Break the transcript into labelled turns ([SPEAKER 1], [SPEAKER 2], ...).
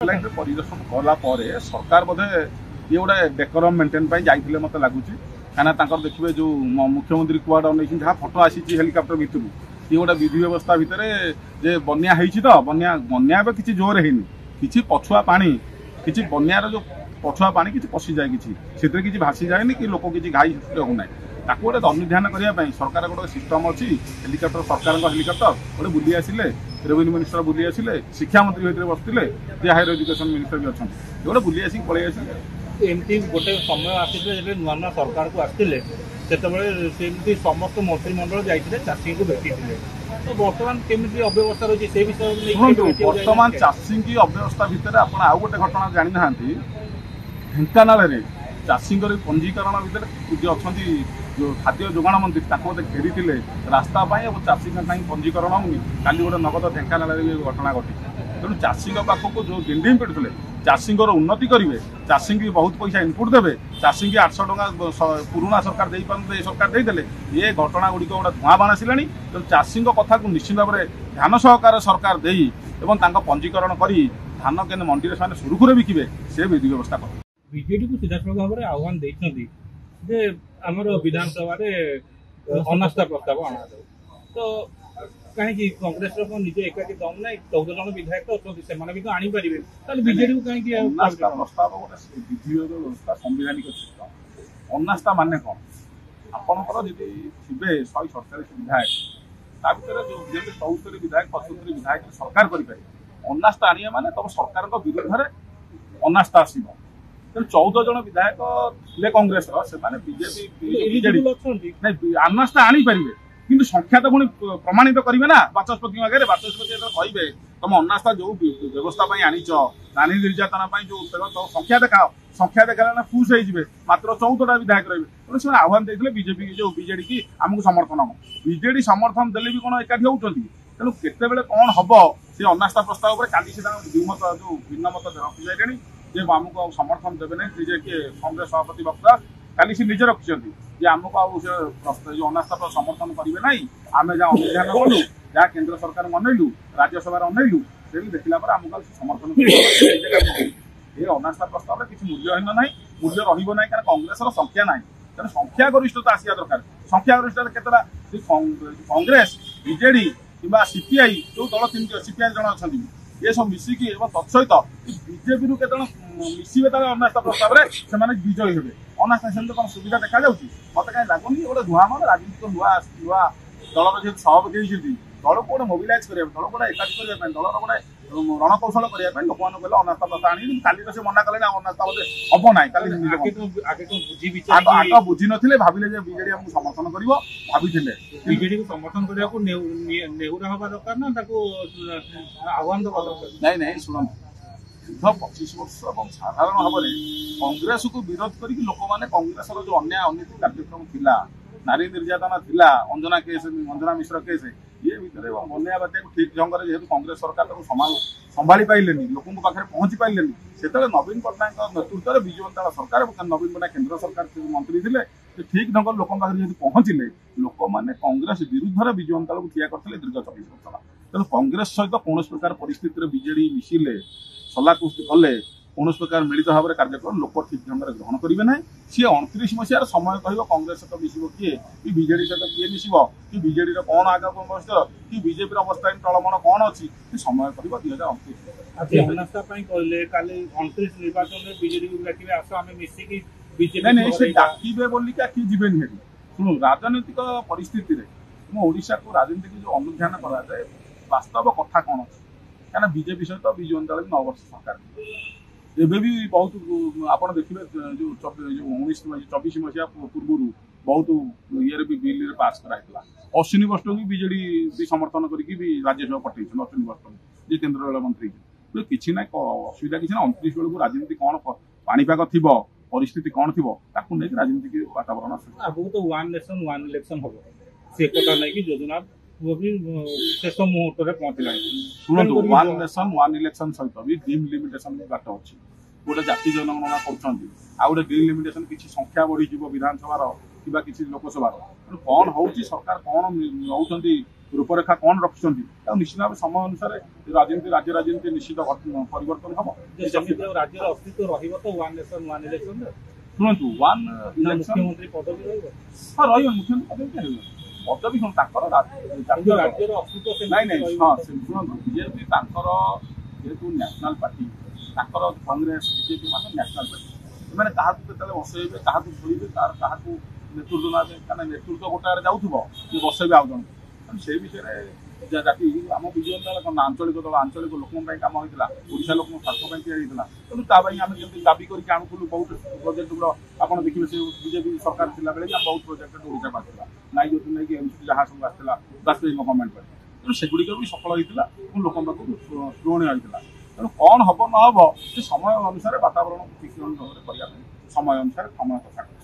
[SPEAKER 1] परिदर्शन कला सरकार बोधे ये गोटे डेकोरम मेंटेन जाइए मत लगुच कहीं देखिए जो मुख्यमंत्री कुआड नहीं जहाँ फोटो आसी हेलिकप्टर भितर ये गोटे विधि व्यवस्था भितर जे बन्या तो बन्या बन्या किसी जोर है कि पछुआ पानी कि बन्यार जो पछुआ पानी कि पशि जाए कि भासी जाए कि लोक किसी घाई होना ताकू गोटे अनुध्यान करने सरकार गोटे सिस्टम अच्छी हेलिकप्टर सरकार हेलिकप्टर गोटे बुली आसिले रेवेन्यू मिनिस्टर बुली आसिले शिक्षा मंत्री भर बसते जे हायर एजुकेशन मिनिस्टर भी अच्छा गोटे बुली आसिक पलि आसिले
[SPEAKER 2] एमती गोटे समय आसी नुआ नुआ सरकार को आसते से समस्त मंत्रिमंडल जाते चाषी को भेटी तो बर्तमान केमी अव्यवस्था रही से विषय
[SPEAKER 1] बर्तमान चाषी की अव्यवस्था भितर आप आउ गोटे घटना जानी ना ढेंकानाल चाषी पंजीकरण भितर जो अच्छा जो खाद्य जोगाण मंत्री बोधे घेरी रास्ता चाषी पंजीकरण होनी काली गोटे नगद ढेंकानाल घटना घटी तेणु चाषी पाखक जो गेंडेम पेटुले चाषी उन्नति करेंगे चाषी की बहुत पैसा इनपुट देवे चाषी की 800 टका पुराना सरकार दे पारे सरकार देदेले ये घटना गुड़िक गोटे धूआ बाण आसला तेणु चाषी कथा को निश्चित भाव में ध्यान सहकार सरकार दे पंजीकरण कर धान के मंडी में सुरुखुरे बिकिबे से विधि व्यवस्था कर
[SPEAKER 2] बीजेडी को सीधासख भाव में आह्वान देते आमर विधानसभा अनास्था प्रस्ताव अणा तो कहीं कांग्रेस निजे एकाकी दम ना 14 जन विधायक अच्छा से तो आनीपर बीजेडी को कहीं
[SPEAKER 1] अनास्था प्रस्ताव गोटे विधि व्यवस्था संवैधानिक सिस्टम अनास्था मान कौन आपंकर जी थे 147 विधायक ता भर जो 74 विधायक 75 विधायक सरकार करें अनास्था आने माने तुम सरकार विरुद्ध में अनास्था आसब तेणु 14 जन विधायक थे कांग्रेस से बीजेपी अनास्था आनीपर किंतु संख्या तो पुणी प्रमाणित करेंगे ना बाचस्पति आगे बाचस्पति कहे तुम अनास्था जो व्यवस्था आनीच नानी निर्यातना जो संख्या देखाओ संख्या देखा फुस हो मात्र 14टा विधायक रही तेणु से आह्वान देते बीजेपी जो बीजेडी की आमको समर्थन हम बीजेडी समर्थन देले भी कौन एकाठी होती तेणु केत कौन हम से अनास्था प्रस्ताव पर काली द्विमत जो भिन्नमत रखी जाए जे आमको समर्थन देवे ना जे कांग्रेस सभापति वक्ता काली से निजे रखिंट जे आमको जो अनास्था समर्थन करेंगे ना आम जहाँ अनुधान कलु जहाँ केन्द्र सरकार मनइलु राज्यसभा अनइलु से देखला आमको समर्थन ये अनास्था प्रस्ताव में किसी मूल्यहीन ना मूल्य रहा कारण कांग्रेस संख्या ना तेनाली संख्या गरिष्ठता आसा दरकार संख्या गरिष्ठता केतला कांग्रेस बीजेडी कि सीपीआई जो दल 3 सीपीआई जन अच्छा ये सब मिसिकी तत्सहित बीजेपी रू के मिसवे अनास्था प्रस्ताव में से विजयी हे अनास्था से कौन सुविधा देखा मत कहीं लगुनि गोटे धूआ मान राजनीतिक नुआ नुआ दल जेहतु सभापति दल को गोटे मोबिलाइज करें दल को एकाठी करने दल गोटे रणकौशल करने लोक मैंने कहले अनास्था प्रस्ताव आनी काली से मना कले अनास्था बोधे हम ना आगे बुझी नथिले भाविले जे बीजेडी हमको समर्थन करिवो भाविथिले
[SPEAKER 2] बीजेडी को समर्थन करिया को नेहुरा हबा दरकार ना ताको आह्वान दबा दरकार
[SPEAKER 1] नहीं नहीं सुन दीर्घ 25 वर्ष और साधारण भाव में कांग्रेस को विरोध करी लोक मैंने कांग्रेस जो अन्याय अनैतिक कार्यक्रम थिला नारी निर्यातना थिला अंजना केस अंजना मिश्र केस ये भितर बन्या बात्या को ठीक ढंग से जेहतु कांग्रेस सरकार संभाली पारे लोक पाखे पहुंची पारे से नवीन पट्टनायक नेतृत्व में विजु जनता सरकार नवीन पट्टनायक केन्द्र सरकार मंत्री थे ठीक ढंग लोक पाखे पहुंचले लोक मैंने कांग्रेस विरुद्ध में विजु जनता को ठिया करते दीर्घ 24 वर्ष तेणु कांग्रेस सहित कौन प्रकार परिस्थिति बीजेडी मिसिले सलाकुस्ती कले कौन प्रकार मिलित भाव में कार्यक्रम लोक ठीक ढंग से ग्रहण करेंगे ना सी 29 मसीहार समय कह कांग्रेस सहित मिसब किए कि बीजेडी सहित किए मिसब कि बीजेडी कौन आगे अवस्था कि बीजेपी अवस्था टलमण कौन अच्छी समय कह 2029
[SPEAKER 2] अनास्था कहले काली 29 निर्वाचन में बीजेडी को डाकिबे आस आम मिसिकी
[SPEAKER 1] नहीं से डाकिबे बोलिका कि जीवेनि हेरी शुणु राजनीतिक परिस्थिति में ओडिशा को राजनीति जो अनुध्यान कराए वास्तव कथा कौन अच्छी क्या बीजेपी सहित विजु जनता दल 9 वर्ष सरकार एबे भी बहुत आप देखिए जो 24 मसीहा पूर्व बहुत ये भी बिल पास कराइला अश्विनी वैष्णव भी बीजेडी भी समर्थन करके भी राज्यसभा पठे अश्विनी वैष्णव जी केन्द्र रेल मंत्री किसी ना असुविधा किसी ना 29 बेलू राजनीति कौन पाणीपाग थी परिस्थिति कौन थी नहीं राजनीतिक वातावरण
[SPEAKER 2] आगे तो वन नेशन वन इलेक्शन हम से कथा नहीं कि योजना शेष मुहूर्त में पहुंचला
[SPEAKER 1] शुणु वन नेशन वन इलेक्शन सहित भी डिम लिमिटेशन बाट अच्छी गोटे जाति जनगणना कर गोटे डिम लिमिटेशन किसी संख्या बढ़ी विधानसभा कि किसी लोकसभा कौन हो सरकार कौन नौ रूपरेखा कौन रखिंट निश्चित भाव समय अनुसार राजनीति राज्य राजनीति निश्चित परिवर्तन हम
[SPEAKER 2] राज्य अस्तित्व रहिबो तो वन नेशन वन इलेक्शन
[SPEAKER 1] शुणु वन इलेक्शन
[SPEAKER 2] मुख्यमंत्री पदवी रहिबो
[SPEAKER 1] हाँ रही मुख्यमंत्री पदवी पदवी शुण
[SPEAKER 2] राज्यर अस्तित्व से
[SPEAKER 1] नहीं नहीं हाँ शुणु बीजेपी जेहेतु न्याशनल पार्टी कांग्रेस बीजेपी मान न्याशनल पार्टी से क्या बसैबे क्या खोलेंगे तार क्या नेतृत्व नेबे क्या नेतृत्व गोटे जाऊब कि बसैबे आउ जन से विषय जाति आम विजु दल कौन आंचलिक दल आंचलिक लोकों कम होता ओडिशा लोक स्वार्थ या तेणु ताकि आम जब दाबी करके आणुलु बहुत प्रोजेक्ट गुड़ा आप देखिए से बीजेपी सरकार थी बेले बहुत प्रोजेक्ट ओडिशा को आसाला नाई जो नहीं एमसी जहाँ सब आसाला वाजपेयी गवर्नमेंट तेणु सेगुड़िक भी सफल होता लोक श्रोणीय होता तेणु कौन हम न हम से समय अनुसार वातावरण ठीक भाव में करने समय अनुसार समय